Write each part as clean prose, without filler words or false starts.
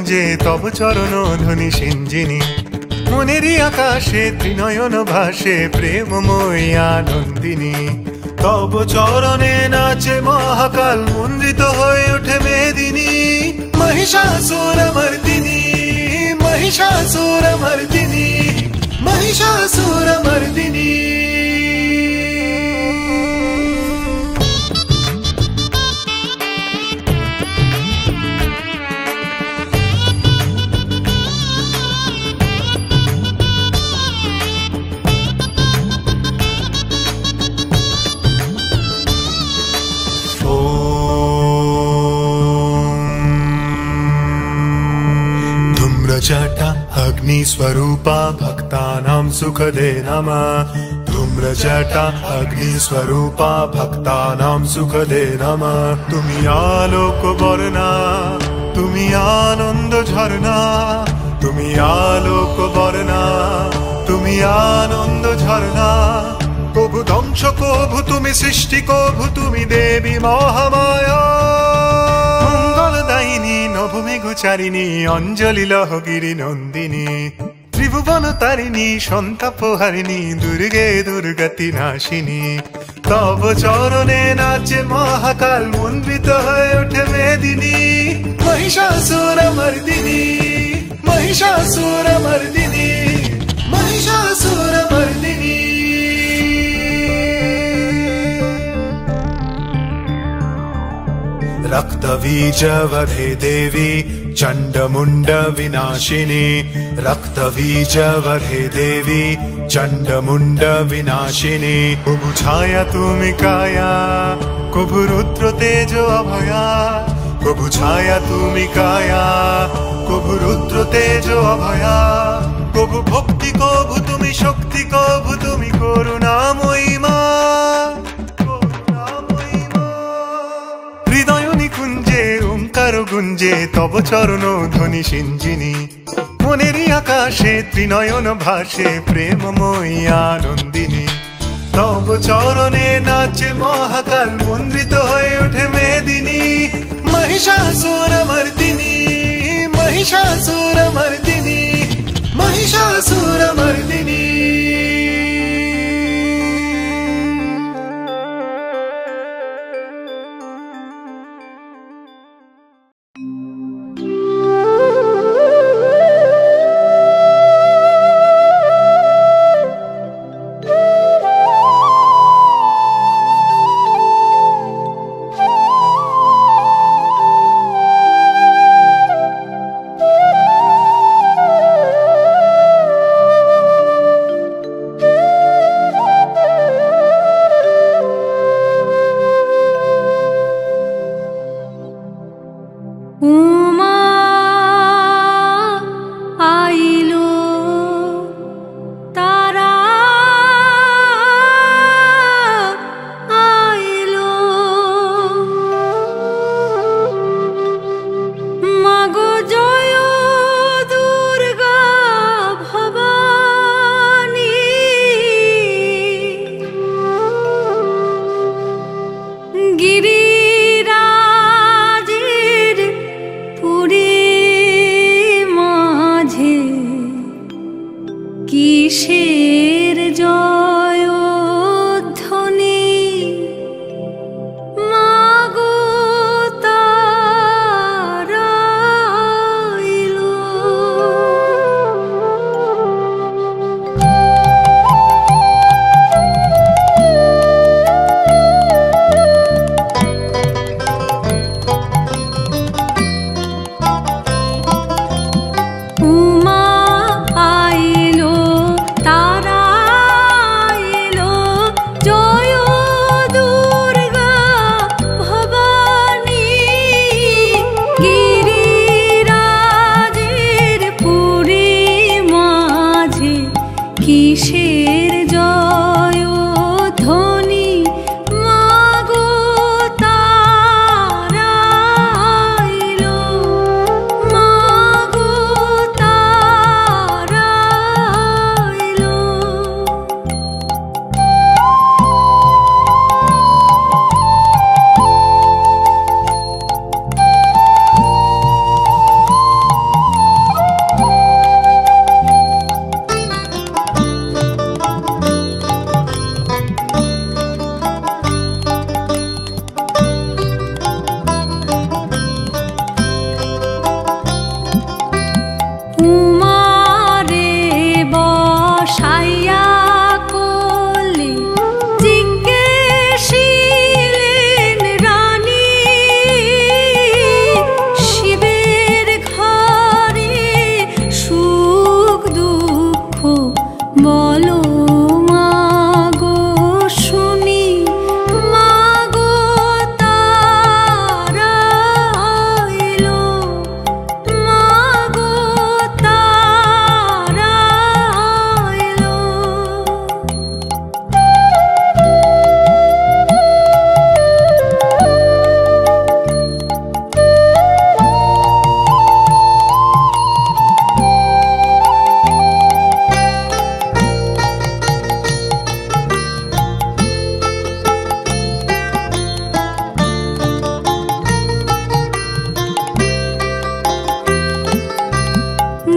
কুঞ্জে তব চরণ ধ্বনি সিঞ্জিনী মনেরই আকাশে ত্রিনয়ন ভাসে প্রেমময়ী আনন্দিনী তব চরণে নাচে মহাকাল মন্দিত হয়ে ওঠে মেদিনী महिषासुरमर्दिनी महिषासुरमर्दिनी महिषासुरमर्दिनी धूम्रजटा अग्नि स्वरूपा भक्तानां सुखदे नमः धूम्रजटा अग्नि स्वरूपा भक्तानां सुखदे नमः तुमी आलोक बरना तुमी आनंद झरना तुमी आलोक बरना तुमी आनंद झरना कभु ध्वंस कभु तुमी सृष्टि कभु तुमी देवी महामाया मंगलदायिनी नभमेघचारिणी अंजलि लहगिरी नंदिनी त्रिभुवन तारिणी सन्तापहारिणी दुर्गे दुर्गति नाशिनी तब चरणे नाचे महाकाल मन्त्रित हये ओठे मेदिनी महिषासुरमर्दिनी महिषासुरमर्दिनी महिषासुरमर्दिनी रक्तबीजवधे देवी चण्डमुण्ड विनाशिनी रक्तबीजवधे देवी चण्डमुण्ड विनाशिनी कभु छाया तुमी काया कभु रुद्र तेज अभया कभु छाया तुमी काया कभु रुद्र तेज अभया कभु भक्ति कभु तुमी शक्ति कभु तुमी करुणामयी मा गुंजे तब चरण ध्वनि सिंजिनी मनेरी आकाशे त्रिनयन भाषे प्रेममयी आनंदिनी तब चरणे नाचे महाकाल मन्दित हये ओठे मेदिनी महिषासुरमर्दिनी महिषासुरमर्दिनी महिषासुरमर्दिनी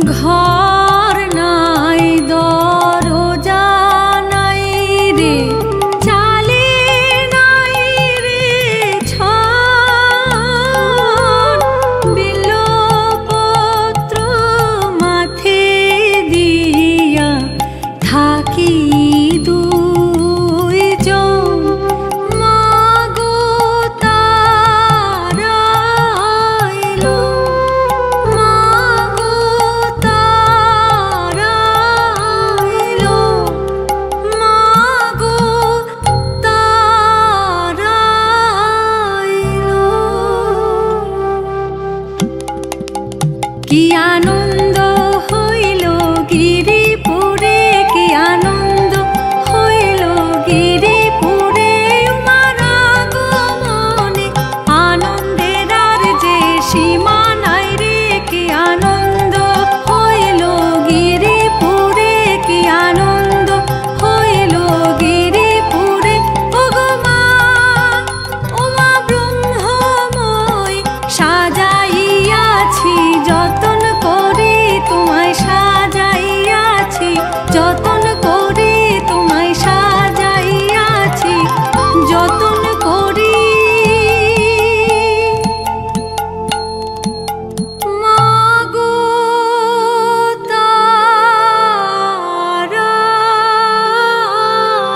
ঘর নাই দরজা নাই রে, চালে নাই রে ছান, বিল্লপত্র মাথে দিয়া থাকি দুইজন, মাগো তারা আইলো, মাগো তারা আইলো, মাগো তারা আইলো। কি আনন্দ হইল গিরিপুরে, কি আনন্দ হইল গিরিপুরে, উমার আগমনে আনন্দের আর যে সীমা নাই রে। কি আনন্দ হইল গিরিপুরে, কি আনন্দ হইল গিরিপুরে, ওগো মা ওমা ব্রহ্মময় সাজাইয়াছি যতন করে তোমায়, সাজাইয়াছি যতন করে তোমায়, সাজাইয়াছি যতন করি। মাগো তারা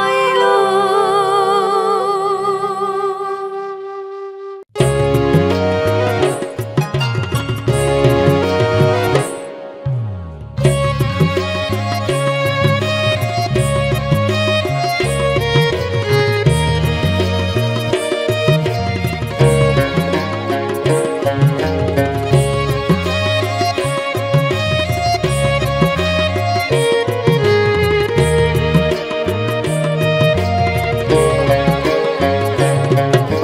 আইলো।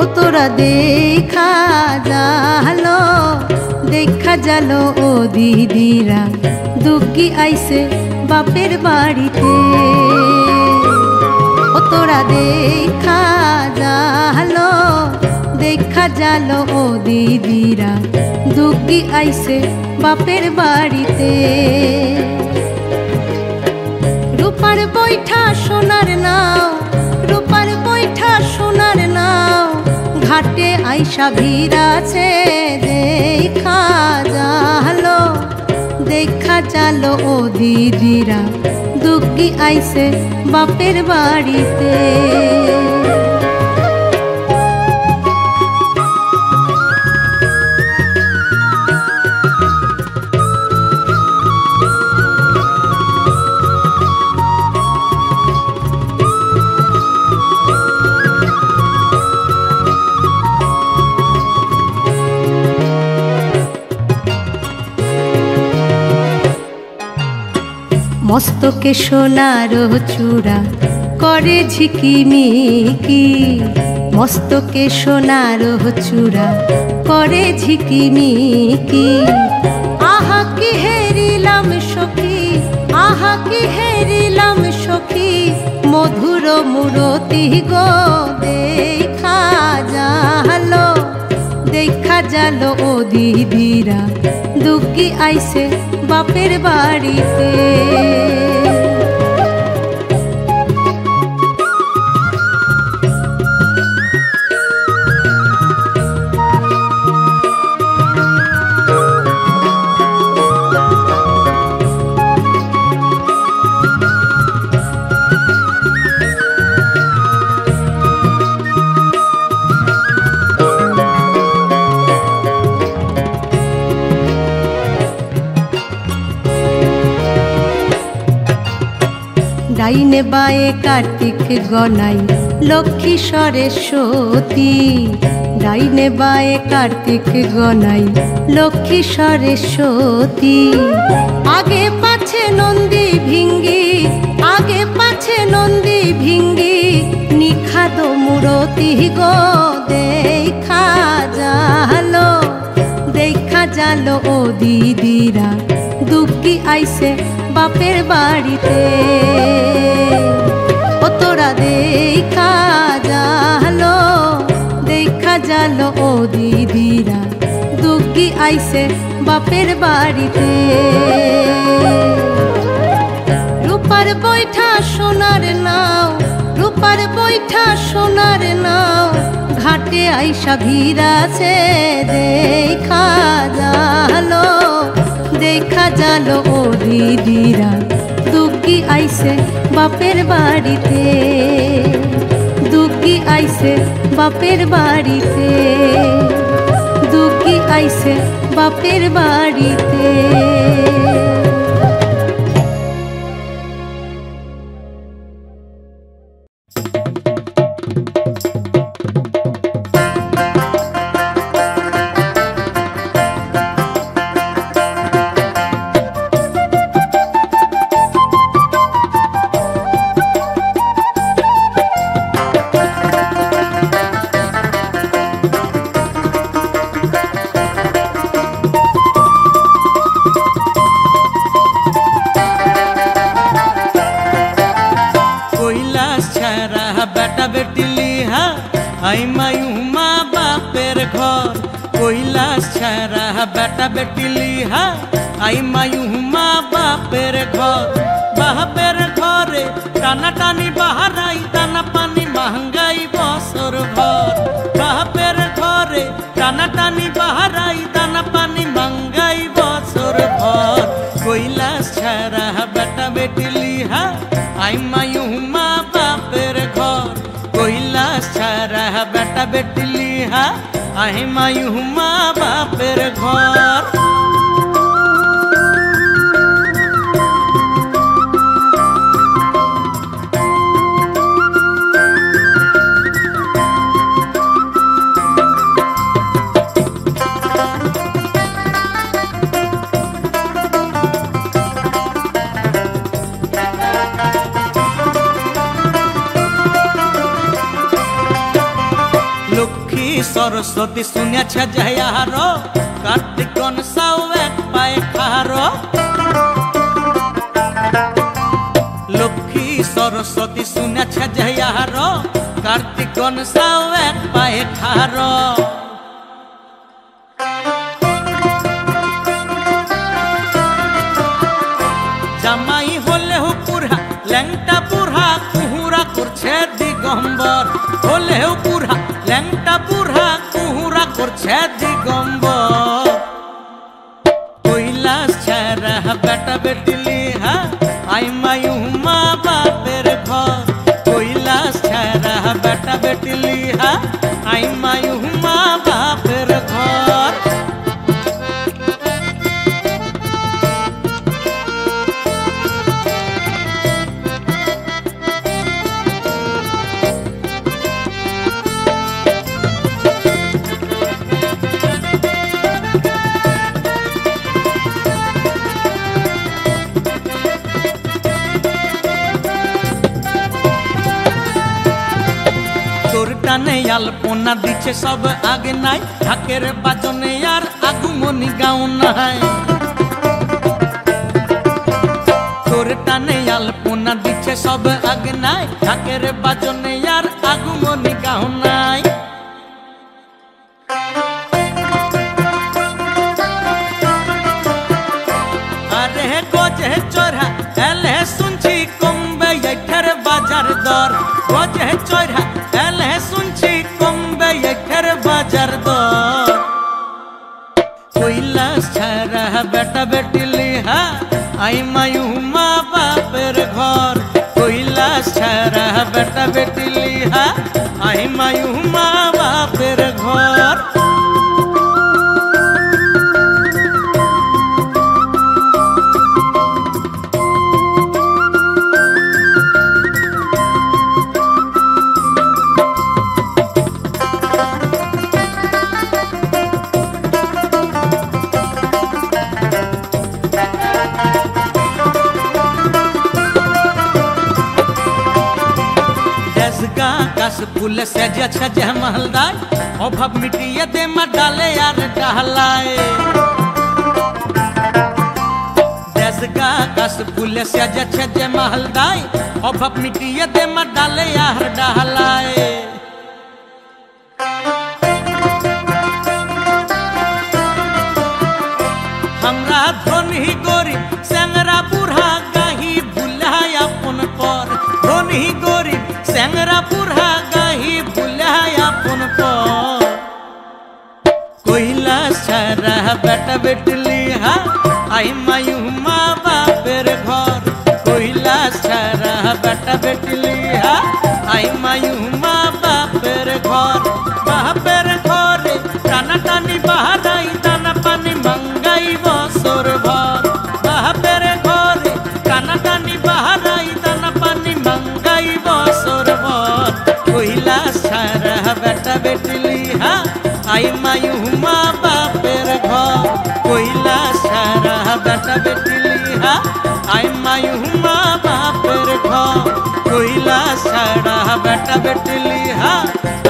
ও তোরা দেখা জালো, দেখা জালো ও দিদিরা, দুগ্গি আইছে বাপের বাড়িতে। ও তোরা দেখা জালো, দেখা জালো ও দিদিরা, দুগ্গি আইছে বাপের বাড়িতে। রূপার বৈঠা সোনার নাও, রূপার বৈঠা সোনার নাও, ঘাটে আইসা ভিড়াছে দেখা জালো, দেখা জালো ও দিদিরা, দুগ্গি আইছে বাপের বাড়িতে। মস্তকে সোনার চূড়া করে ঝিকিমিকি, মস্তকে সোনার চূড়া করে ঝিকিমিকি। আহা কি হেরিলাম সখী, আহা কি হেরিলাম সখী, মধুর মূরতি গো দেখা জালো, দেখা জালো ও দিদিরা, দুগ্গি আইছে বাপের বাড়িতে। ডাইনে বায়ে কার্তিক গনাই লক্ষ্মী সরস্বতী, ডাইনে বায়ে কার্তিক গনাই লক্ষ্মী সরস্বতী। আগে পাছে নন্দী ভিঙ্গি, আগে পাছে নন্দী ভিঙ্গি, নিখাদ মূরতি গো দেখা জালো, দেখা জালো ও দিদিরা, দুগ্গি আইছে বাপের বাড়িতে। ও তোরা দেখা জালো, দেখা জালো ও দিদিরা, দুগ্গি আইছে বাপের বাড়িতে। আইসা ভিড়াছে দেখা জালো ও দিদিরা দুঃখী আইসে বাপের বাড়িতে দুঃখী আইসে বাপের বাড়িতে দুঃখী আইসে বাপের বাড়িতে। बेटा बेटी लिहा आई मायू माँ बापेर घर बापेर घरे टाना टानी बाहर आई दाना पानी महंगाई बसर भर बापेर घरे टाना टानी बाहर आई दाना पानी महंगाई बसर भर कोइलास छारा बेटा बेटी लिहा आई मायू माँ बापेर घर कोइलास छारा बेटा बेटी लिहा आई मायू माँ बापेर घर। सरस्वती सुनिया छजयारो कार्तिक साव एक पाए खारो लक्ष्मी सरस्वती सुनिया छजयारो कार्तिक साव एक पाए खारो জামাই হলেও পুরা ল্যাংটা পুরা কুহুরা করছে দিগম্বর হলেও পুরা ল্যাংটা পুরা কুহুরা করছে দিগম্বর কৈলাস ছাড়া বেটা বেটি লিহা আই মায়ু মা বাপের ঘর কৈলাস ছাড়া বেটা বেটি লিহা আই মায়ু মা বাপের ঘর। টানে আলপনা দিচ্ছে সব আগে নাই ঢাকের বাজনে আর আগুমনি গাও নাই তোর টানে আলপনা দিচ্ছে সব আগে নাই ঢাকের বাজনে আর আগুমনি গাও নাই আরে গজে চোরা এলে শুনছি কমবে এখার বাজার দর গজে চোরা এলে শুনছি কমবে এখার বাজার দর কৈলাস ছাড়া বেটা বেটি লিহা আই মায়ু মা বাপের ঘর কৈলাস ছাড়া বেটা বেটি লিহা আই মায়ু মা বাপের ঘর। फूल सजा छजा महलदार अभाव मिटिए दे मा डाले यार डहलाए देसगा कस फूल सजा छजा महलदार अभाव मिटिए दे मा डाले यार डहलाए हमरा धोनी गरीब सेंगरा बूढ़ा गाही भुलाय अपन पर धोनी गरीब सेंगरा बूढ़ा गाही भुलाय अपन पर ছাড়া বেটা বেটলি হা আই মায়ু মা বাপের ঘর কৈলাস ছাড়া বেটা বেটলি হা আই মায়ু মা বাপের ঘর বাপের ঘরে টানা টানি বাহারাই দানা পানি মাঙ্গাই বছর ভর বাপের ঘরে টানা টানি বাহারাই দানা পানি মাঙ্গাই বছর ভর কৈলাস ছাড়া বেটা বেটলি হা আই মায়ু মা বাপের ঘর কৈলাস ছাড়া বেটা বেটলি হা আই মায়ু মা বাপের ঘর কৈলাস ছাড়া বেটা বেটলি হা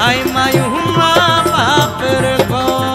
আই মায়ু মা বাপের ঘর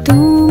tú